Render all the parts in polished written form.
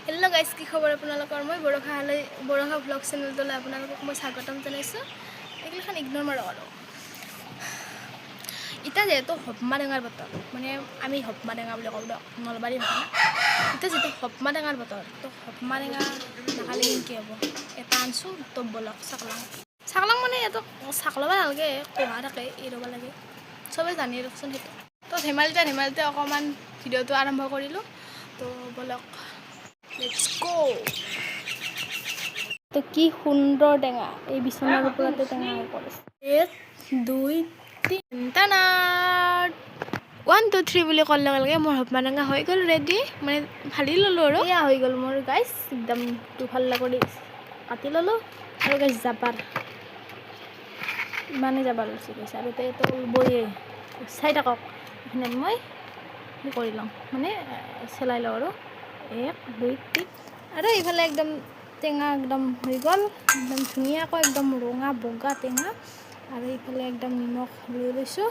Hello' guys, কি খবৰ আপোনালোকৰ? মই বৰষা ব্লগ চেনেলটোলৈ আপোনালোকক মই স্বাগতম জনাইছোঁ। এইগিলাখন ইগন'ৰ মাৰক আৰু এতিয়া যিহেতু হপমা টেঙাৰ বতৰ, মানে আমি হপমা টেঙা বুলি কওঁ নলবাৰী ভাষা। এতিয়া যিহেতু হপমা টেঙাৰ বতৰ, তো হপমা টেঙা নাখালে কি হ'ব? এটা আনছোঁ তো বলক চাকলাং মানে এইটো চাক ল'ব নালাগে, কোহা থাকে এৰিব লাগে, চবেই জানি ৰখচোন সেইটো। তো ধেমালিতে অকণমান ভিডিঅ'টো আৰম্ভ কৰিলোঁ। তো বলক লেটছ গো। তো কি সুন্দৰ টেঙা, এই বিচনাৰ ওপৰতে টেঙা হৈ পৰিছে। 1 2 3 টানাত 1 2 3 বুলি কোৱাৰ লগে লগে মোৰ হপমা টেঙা হৈ গ'ল ৰেডি, মানে ভালি ল'লোঁ আৰু এয়া হৈ গ'ল মোৰ গাইছ, একদম দুফাল্লা কৰি কাটি ল'লোঁ। আৰু গাইছ জাপাৰ ইমানেই জাবাৰ লৈছে গাইছ, আৰু এইটো বয়ে চাই থাকক। এইখিনিত মই কৰি লওঁ, মানে চেলাই লওঁ আৰু 1 2 3 আৰু এইফালে একদম টেঙা একদম হৈ গ'ল, একদম ধুনীয়াকৈ একদম ৰঙা বগা টেঙা। আৰু এইফালে একদম নিমখ লৈ লৈছোঁ,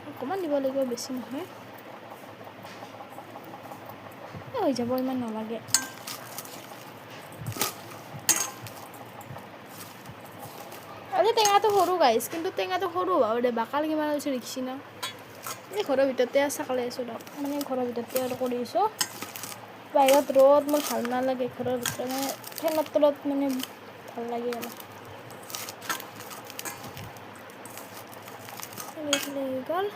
অকণমান দিব লাগিব, বেছি নহয়, হৈ যাব, ইমান নালাগে। আজি টেঙাটো সৰু গাইছ, কিন্তু টেঙাটো সৰু আৰু দে বাকাল কিমান হৈছে দেখিছি না। এই ঘৰৰ ভিতৰতে চাকলাই আছোঁ দিয়ক, মানে ঘৰৰ ভিতৰতে আৰু কৰি আছোঁ। বাহিৰত ৰ'দ মোৰ ভাল নালাগে, ঘৰৰ ভিতৰত মানে ফেনৰ তলত মানে ভাল লাগে আৰু এইফালে হৈ গ'ল।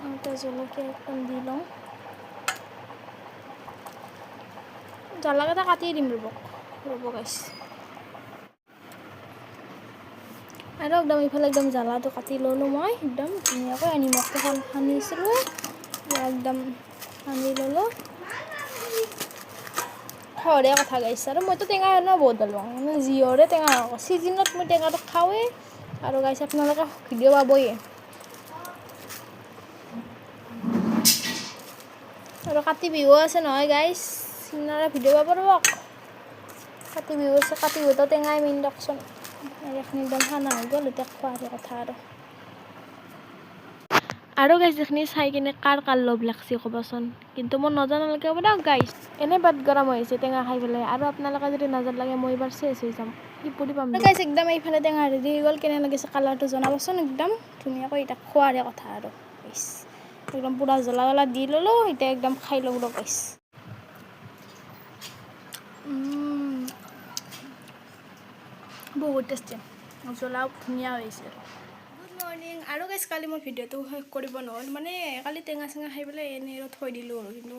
এটা জলকীয়া একদম দি লওঁ, জ্বালাকেইটা কাটি দিম ৰ'ব গাইছ। আৰু একদম এইফালে একদম জ্বালাটো কাটি ল'লোঁ মই একদম ধুনীয়াকৈ, নিমখটো সানিছিলোঁ, একদম সানি ল'লোঁ। সহৰে কথা গাইছ, আৰু মইতো টেঙা এনেও বহুত ভাল পাওঁ, মানে যিহৰে টেঙা হওক ছিজনত মই টেঙাটো খাওঁৱেই। আৰু গাইছ আপোনালোকে ভিডিঅ' পাবয়ে, আৰু কাতি বিহু আছে নহয় গাইছ, সিদিনা ভিডিঅ' পাব ৰ'বক। কাতি বিহু আছে, কাতি বিহুতো টেঙাই মেইন দিয়কচোন। এইখিনি একদম খানা হৈ গ'ল, এতিয়া খোৱাহে কথা আৰু গাইছ এইখিনি চাই কিনে কাৰ লভ লাগছে ক'বচোন, কিন্তু মোৰ নজনালৈকে হ'ব দিয়ক গাইছ। এনেই পেট গৰম হৈ আছে টেঙা খাই পেলাই, আৰু আপোনালোকে যদি নজৰ লাগে মই এইবাৰ চেছ হৈ যাম, কি পৰি পাম গাইছ। একদম এইফালে টেঙা ৰেডি হৈ গ'ল, কেনে লাগিছে কালাৰটো জনাবচোন, একদম ধুনীয়াকৈ। এতিয়া খোৱাৰহে কথা আৰু গাইছ, একদম পূৰা জ্বলা দি ল'লোঁ, এতিয়া একদম খাই লওঁ ৰ'ব গাইছ। বহুত টেষ্টি, জ্বলাও ধুনীয়া হৈছে। Good morning. আৰু গাইছ কালি মই ভিডিঅ'টো শেষ কৰিব নহ'ল, মানে কালি টেঙা চেঙা খাই পেলাই এনেই আৰু থৈ দিলোঁ আৰু, কিন্তু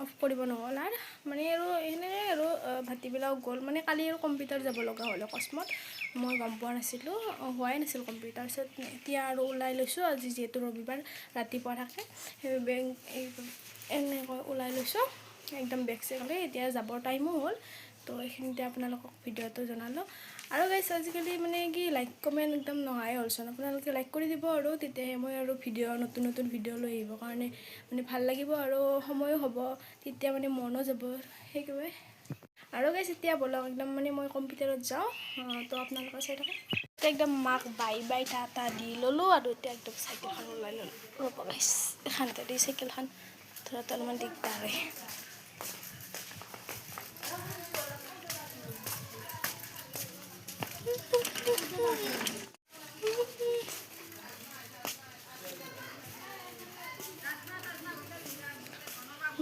অফ কৰিব নহ'ল আৰু, মানে আৰু সেনেকৈ আৰু ভাটিবেলাও গ'ল, মানে কালি আৰু কম্পিউটাৰ যাব লগা হ'ল অকস্মাত, মই গম পোৱা নাছিলোঁ, হোৱাই নাছিল কম্পিউটাৰ। তাৰপিছত এতিয়া আৰু ওলাই লৈছোঁ, আজি যিহেতু ৰবিবাৰ ৰাতিপুৱা থাকে, সেইবাবে এনেকৈ ওলাই লৈছোঁ, একদম বেগ চেগ লৈ এতিয়া যাবৰ টাইমো হ'ল। তো এইখিনিতে আপোনালোকক ভিডিঅ'টো জনালোঁ। আৰু গাইছ আজিকালি মানে কি লাইক কমেণ্ট একদম নহাই হ'লচোন, আপোনালোকে লাইক কৰি দিব, আৰু তেতিয়াহে মই আৰু নতুন ভিডিঅ' লৈ আহিবৰ কাৰণে মানে ভাল লাগিব, আৰু সময়ো হ'ব, তেতিয়া মানে মনো যাব সেইবাবে। আৰু গাইছ এতিয়া বলক একদম মানে মই কম্পিউটাৰত যাওঁ, তো আপোনালোকে চাই থাকক। এতিয়া একদম মাক বাই টা দি ল'লোঁ, আৰু এতিয়া একদম চাইকেলখন ওলাই ল'লোঁ ৰ'ব গাইছ। এখানতে দি চাইকেলখন ধৰাটো অলপমান দিগদাৰ।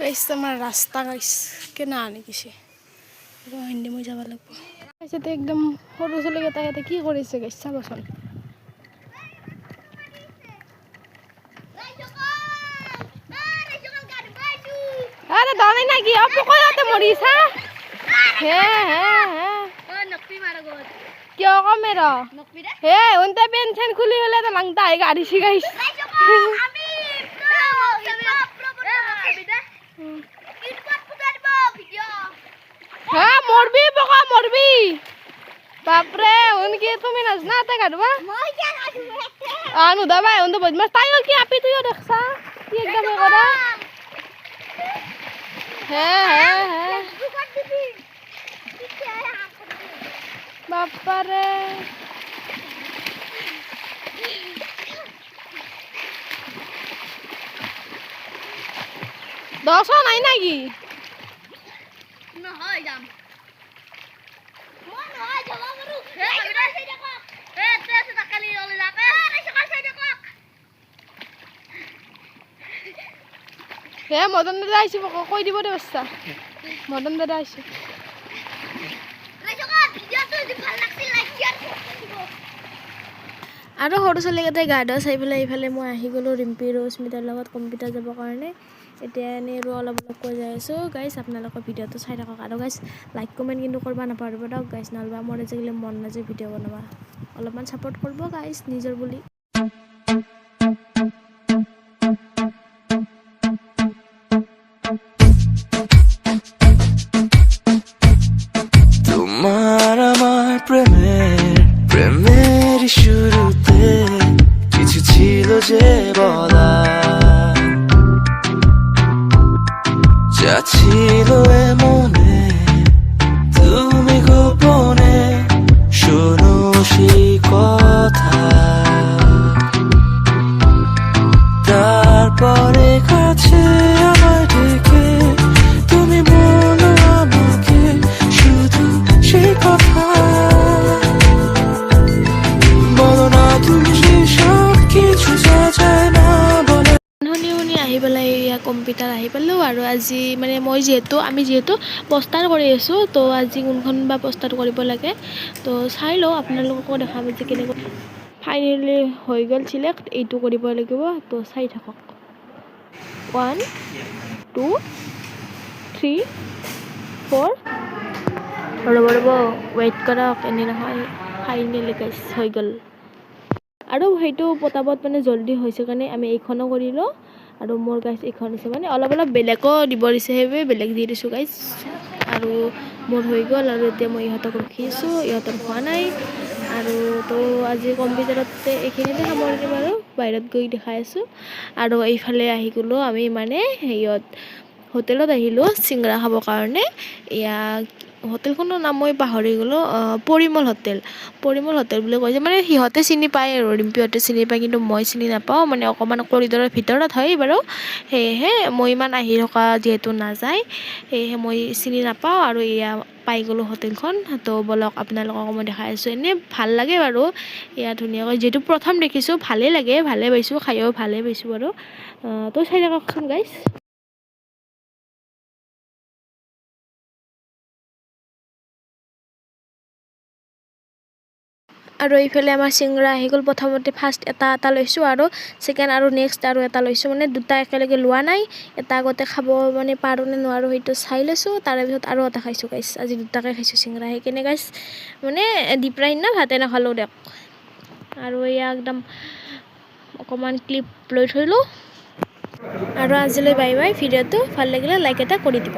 গাইছ আমাৰ ৰাস্তা গাইছ কেনে আনি গৈছে, হিন্দী মই যাব লাগিব গাইছ। এতিয়া একদম সৰু ছোৱালীকেইটা ইয়াতে কি কৰিছে গাইছ চাবচোন। আরে দাঁড়াই না কি পকোড়াতে মরিছা হে কিয় কমের হে উনতে পেনশন খুলি হলে তো langta আই গাড়ি শিখাইছ হ্যাঁ মরবি পকা মরবি বাপরে উনকি তুমি নাজনা তে গাড়বা আনু দাবাই উন তো বদমাস তাইও কি আপি তুইও দেখছা কি একদম করা হ্যাঁ বাপারে 10 নাই নাকি নহয় যাম মই নহয় যাব পাৰো তেছে তাকালি ওলাই যাকে কাল চাই দেখক হে মদন দাদা আইছি কই দিব দে বাচ্চা মদন দাদা আইছি আৰু সৰু ছোৱালীকেইটাই গা ধোৱা চাই পেলাই এইফালে মই আহি গ'লোঁ ৰিম্পী ৰশ্মিতাৰ লগত কম্পিউটাৰ যাবৰ কাৰণে এতিয়া এনেই আৰু অলপ কৈ যাই আছোঁ গাইছ আপোনালোকৰ ভিডিঅ'টো চাই থাকক আৰু গাইছ লাইক কমেণ্ট কিন্তু কৰিব নাপাহৰিব দিয়ক গাইছ নহ'লে মোৰ আজিকালি মন নাযায় ভিডিঅ' বনাবা অলপমান ছাপোৰ্ট কৰিব গাইছ নিজৰ বুলি তোমার আমার প্রেমের শুরুতে কিছু ছিল যে বলা যা ছিল মনে তুমি গোপনে শোনো সেই কথা তারপরে কাছে আমার ডেকে তুমি বলো আমাকে শুধু সেই কথা বলো না তুমি সব কিছু যা যায় না বলে শুনি আহি পেলাই এয়া কম্পিউটাৰ আহি পালোঁ আৰু আজি মানে আমি যিহেতু পোষ্টাৰ কৰি আছোঁ তো আজি কোনখন বা পোষ্টাৰ কৰিব লাগে তো চাই লওঁ আপোনালোককো দেখাম যে কেনেকৈ ফাইনেলি হৈ গ'ল চিলেক্ট এইটো কৰিব লাগিব তো চাই থাকক 1 2 3 4 ৰ'ব ৱেইট কৰক এনে নহয় ফাইনেলি গাইছ হৈ গ'ল আৰু সেইটো পটাপট মানে জল্দি হৈছে কাৰণে আমি এইখনো কৰিলোঁ আৰু মোৰ গাইছ এইখন হৈছে মানে অলপ বেলেগো দিব দিছে সেইবাবে বেলেগ দি দিছোঁ গাইছ আৰু মোৰ হৈ গ'ল আৰু এতিয়া মই ইহঁতক ৰখি আছোঁ ইহঁতৰ হোৱা নাই আৰু তো আজি কম্পিউটাৰতে এইখিনিতে সামৰি দিম আৰু বাহিৰত গৈ দেখাই আছোঁ আৰু এইফালে আহি গ'লোঁ আমি মানে হোটেলত আহিলোঁ চিংৰা খাবৰ কাৰণে এয়া হোটেলখনৰ নাম মই পাহৰি গ'লোঁ পৰিমল হোটেল বুলি কৈছে মানে সিহঁতে চিনি পায় আৰু ৰিম্পীহঁতে চিনি পায় কিন্তু মই চিনি নাপাওঁ মানে অকণমান কৰিডৰৰ ভিতৰত হয় বাৰু সেয়েহে মই ইমান আহি থকা যিহেতু নাযায় সেয়েহে মই চিনি নাপাওঁ আৰু এয়া পাই গ'লোঁ হোটেলখন তো বলক আপোনালোকক মই দেখাই আছোঁ এনেই ভাল লাগে বাৰু এয়া ধুনীয়াকৈ যিহেতু প্ৰথম দেখিছোঁ ভালেই লাগে ভালে পাইছোঁ খায়ো ভালেই পাইছোঁ বাৰু তো চাই থাককচোন গাইছ আৰু এইফালে আমাৰ চিংৰা আহি গ'ল প্ৰথমতে ফাৰ্ষ্ট এটা লৈছোঁ আৰু ছেকেণ্ড আৰু নেক্সট আৰু এটা লৈছোঁ মানে দুটা একেলগে লোৱা নাই এটা আগতে খাব মানে পাৰোঁ নে নোৱাৰোঁ সেইটো চাই লৈছোঁ তাৰে পিছত আৰু এটা খাইছোঁ গাইছ আজি দুটাকৈ খাইছোঁ চিংৰা সেইকাৰণে গাইছ মানে দিপৰাই না ভাতে নাখালোঁ দিয়ক আৰু এয়া একদম অকণমান ক্লিপ লৈ থলোঁ আৰু আজিলৈ বাই বাই ভিডিঅ'টো ভাল লাগিলে লাইক এটা কৰি দিব